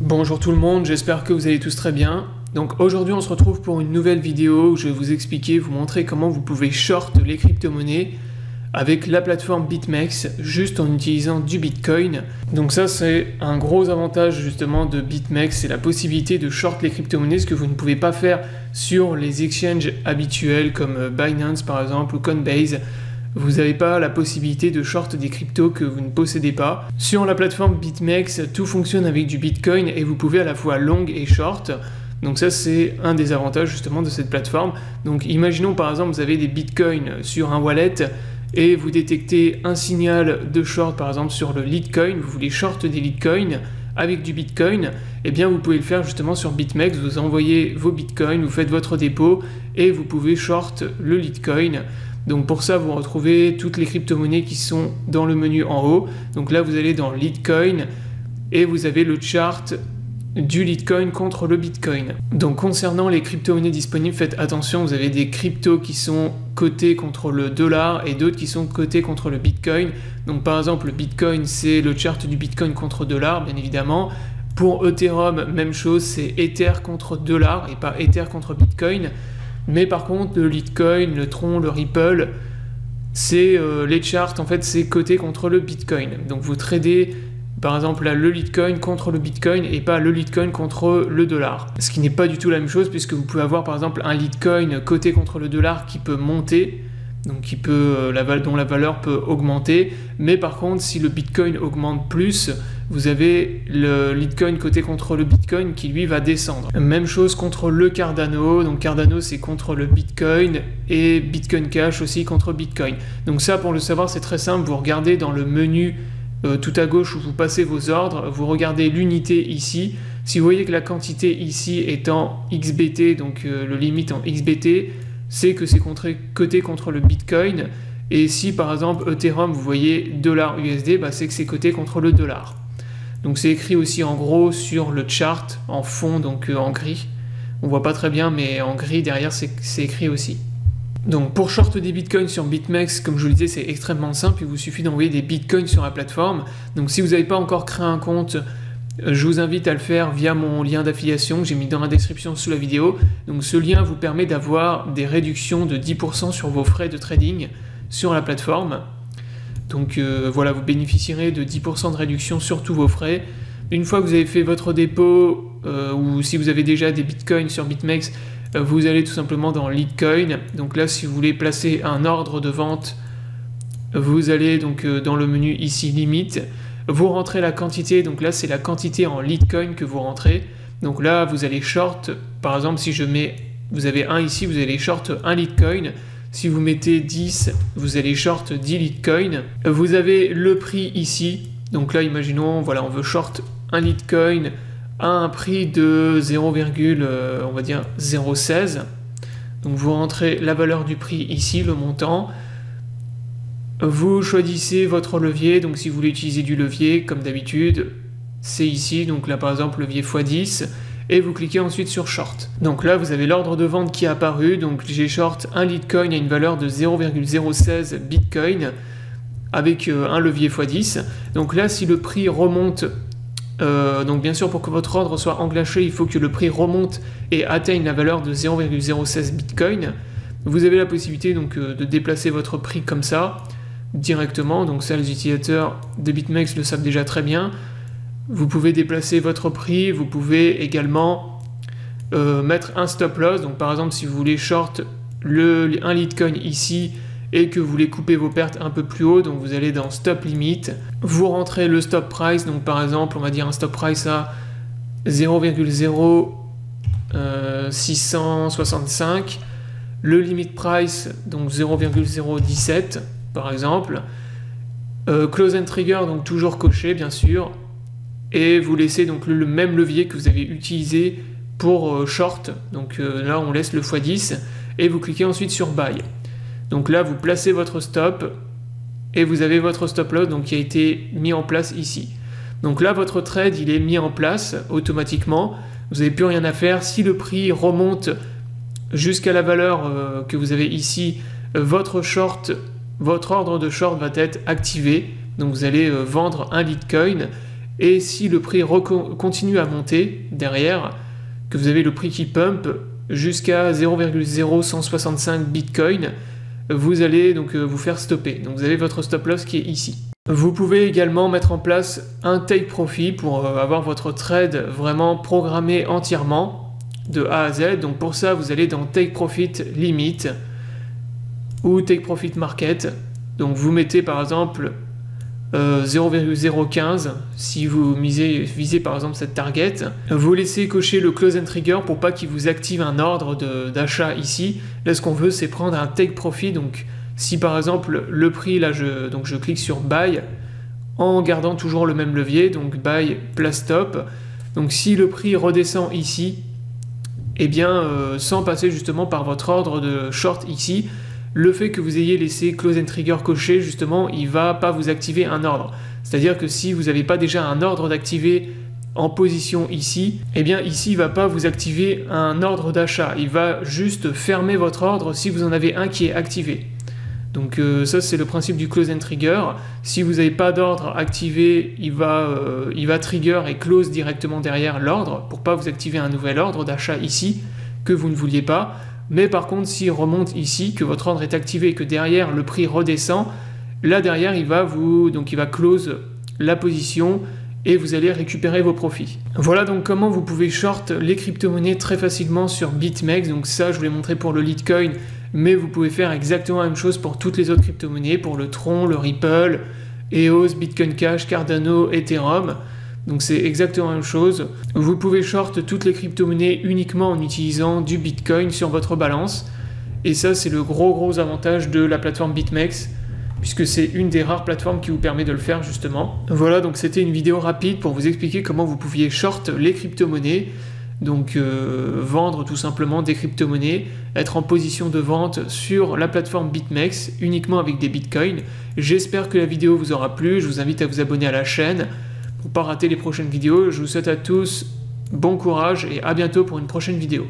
Bonjour tout le monde, j'espère que vous allez tous très bien. Donc aujourd'hui on se retrouve pour une nouvelle vidéo où je vais vous expliquer, vous montrer comment vous pouvez short les crypto-monnaies avec la plateforme BitMEX juste en utilisant du Bitcoin. Donc ça c'est un gros avantage justement de BitMEX, c'est la possibilité de short les crypto-monnaies, ce que vous ne pouvez pas faire sur les exchanges habituels comme Binance par exemple ou Coinbase. Vous n'avez pas la possibilité de short des cryptos que vous ne possédez pas. Sur la plateforme BitMEX, tout fonctionne avec du Bitcoin et vous pouvez à la fois long et short. Donc ça c'est un des avantages justement de cette plateforme. Donc imaginons par exemple vous avez des Bitcoins sur un wallet et vous détectez un signal de short par exemple sur le Litecoin, vous voulez short des Litecoins avec du Bitcoin, et bien vous pouvez le faire justement sur BitMEX, vous envoyez vos Bitcoins, vous faites votre dépôt et vous pouvez short le Litecoin. Donc pour ça, vous retrouvez toutes les crypto-monnaies qui sont dans le menu en haut. Donc là, vous allez dans Litecoin et vous avez le chart du Litecoin contre le Bitcoin. Donc concernant les crypto-monnaies disponibles, faites attention, vous avez des cryptos qui sont cotés contre le dollar et d'autres qui sont cotés contre le Bitcoin. Donc par exemple, le Bitcoin, c'est le chart du Bitcoin contre dollar, bien évidemment. Pour Ethereum, même chose, c'est Ether contre dollar et pas Ether contre Bitcoin. Mais par contre, le Litecoin, le Tron, le Ripple, c'est les charts, en fait, c'est coté contre le Bitcoin. Donc vous tradez, par exemple, là, le Litecoin contre le Bitcoin et pas le Litecoin contre le dollar. Ce qui n'est pas du tout la même chose, puisque vous pouvez avoir, par exemple, un Litecoin coté contre le dollar qui peut monter, donc qui peut, dont la valeur peut augmenter. Mais par contre, si le Bitcoin augmente plus, vous avez le Litecoin coté contre le Bitcoin qui lui va descendre. Même chose contre le Cardano, donc Cardano c'est contre le Bitcoin et Bitcoin Cash aussi contre Bitcoin. Donc ça pour le savoir c'est très simple, vous regardez dans le menu tout à gauche où vous passez vos ordres, vous regardez l'unité ici. Si vous voyez que la quantité ici est en XBT, donc le limite en XBT, c'est que c'est coté contre le Bitcoin. Et si par exemple Ethereum vous voyez dollar USD, c'est que c'est coté contre le dollar. Donc c'est écrit aussi en gros sur le chart, en fond, donc en gris. On voit pas très bien, mais en gris derrière c'est écrit aussi. Donc pour short des bitcoins sur BitMEX, comme je vous le disais, c'est extrêmement simple. Il vous suffit d'envoyer des bitcoins sur la plateforme. Donc si vous n'avez pas encore créé un compte, je vous invite à le faire via mon lien d'affiliation que j'ai mis dans la description sous la vidéo. Donc ce lien vous permet d'avoir des réductions de 10% sur vos frais de trading sur la plateforme. Donc voilà, vous bénéficierez de 10% de réduction sur tous vos frais. Une fois que vous avez fait votre dépôt, ou si vous avez déjà des bitcoins sur BitMEX, vous allez tout simplement dans Litecoin. Donc là, si vous voulez placer un ordre de vente, vous allez donc dans le menu ici limite. Vous rentrez la quantité, donc là c'est la quantité en Litecoin que vous rentrez. Donc là, vous allez short, par exemple si je mets, vous avez un ici, vous allez short un Litecoin. Si vous mettez 10, vous allez short 10 Litecoin. Vous avez le prix ici. Donc là, imaginons, voilà, on veut short un Litecoin à un prix de 0,016. Donc vous rentrez la valeur du prix ici, le montant. Vous choisissez votre levier. Donc si vous voulez utiliser du levier, comme d'habitude, c'est ici. Donc là, par exemple, levier x10. Et vous cliquez ensuite sur Short. Donc là, vous avez l'ordre de vente qui est apparu. Donc j'ai short un Litecoin à une valeur de 0,016 Bitcoin avec un levier x10. Donc là, si le prix remonte, donc bien sûr, pour que votre ordre soit enclenché, il faut que le prix remonte et atteigne la valeur de 0,016 Bitcoin. Vous avez la possibilité donc de déplacer votre prix comme ça, directement. Donc ça, les utilisateurs de BitMEX le savent déjà très bien. Vous pouvez déplacer votre prix, vous pouvez également mettre un stop loss. Donc par exemple, si vous voulez short un Litecoin ici et que vous voulez couper vos pertes un peu plus haut, donc vous allez dans stop limit, vous rentrez le stop price, donc par exemple, on va dire un stop price à 0,0665, le limit price, donc 0,017 par exemple, close and trigger, donc toujours coché bien sûr, et vous laissez donc le même levier que vous avez utilisé pour short. Donc là on laisse le x10 et vous cliquez ensuite sur buy. Donc là vous placez votre stop et vous avez votre stop loss donc qui a été mis en place ici. Donc là votre trade il est mis en place automatiquement, vous n'avez plus rien à faire. Si le prix remonte jusqu'à la valeur que vous avez ici, votre ordre de short va être activé. Donc vous allez vendre un Litecoin Et si le prix continue à monter derrière, que vous avez le prix qui pump jusqu'à 0,0165 Bitcoin, vous allez donc vous faire stopper. Donc vous avez votre stop loss qui est ici. Vous pouvez également mettre en place un take profit pour avoir votre trade vraiment programmé entièrement de A à Z. Donc pour ça, vous allez dans take profit limit ou take profit market. Donc vous mettez par exemple 0,015 si vous visez par exemple cette target. Vous laissez cocher le close and trigger pour pas qu'il vous active un ordre d'achat ici. Là ce qu'on veut c'est prendre un take profit. Donc si par exemple le prix là je clique sur buy en gardant toujours le même levier, donc buy place stop. Donc si le prix redescend ici, et bien sans passer justement par votre ordre de short ici, le fait que vous ayez laissé close and trigger coché, justement, il ne va pas vous activer un ordre. C'est-à-dire que si vous n'avez pas déjà un ordre d'activer en position ici, eh bien ici, il ne va pas vous activer un ordre d'achat. Il va juste fermer votre ordre si vous en avez un qui est activé. Donc ça, c'est le principe du close and trigger. Si vous n'avez pas d'ordre activé, il va trigger et close directement derrière l'ordre pour ne pas vous activer un nouvel ordre d'achat ici que vous ne vouliez pas. Mais par contre, s'il remonte ici, que votre ordre est activé et que derrière le prix redescend, là derrière il va close la position et vous allez récupérer vos profits. Voilà donc comment vous pouvez short les crypto-monnaies très facilement sur BitMEX. Donc ça, je vous l'ai montré pour le Litecoin, mais vous pouvez faire exactement la même chose pour toutes les autres crypto-monnaies, pour le Tron, le Ripple, EOS, Bitcoin Cash, Cardano, Ethereum. Donc c'est exactement la même chose. Vous pouvez short toutes les crypto-monnaies uniquement en utilisant du Bitcoin sur votre balance. Et ça, c'est le gros avantage de la plateforme BitMEX, puisque c'est une des rares plateformes qui vous permet de le faire justement. Voilà, donc c'était une vidéo rapide pour vous expliquer comment vous pouviez short les crypto-monnaies. Donc vendre tout simplement des crypto-monnaies, être en position de vente sur la plateforme BitMEX uniquement avec des bitcoins. J'espère que la vidéo vous aura plu. Je vous invite à vous abonner à la chaîne pour ne pas rater les prochaines vidéos. Je vous souhaite à tous bon courage et à bientôt pour une prochaine vidéo.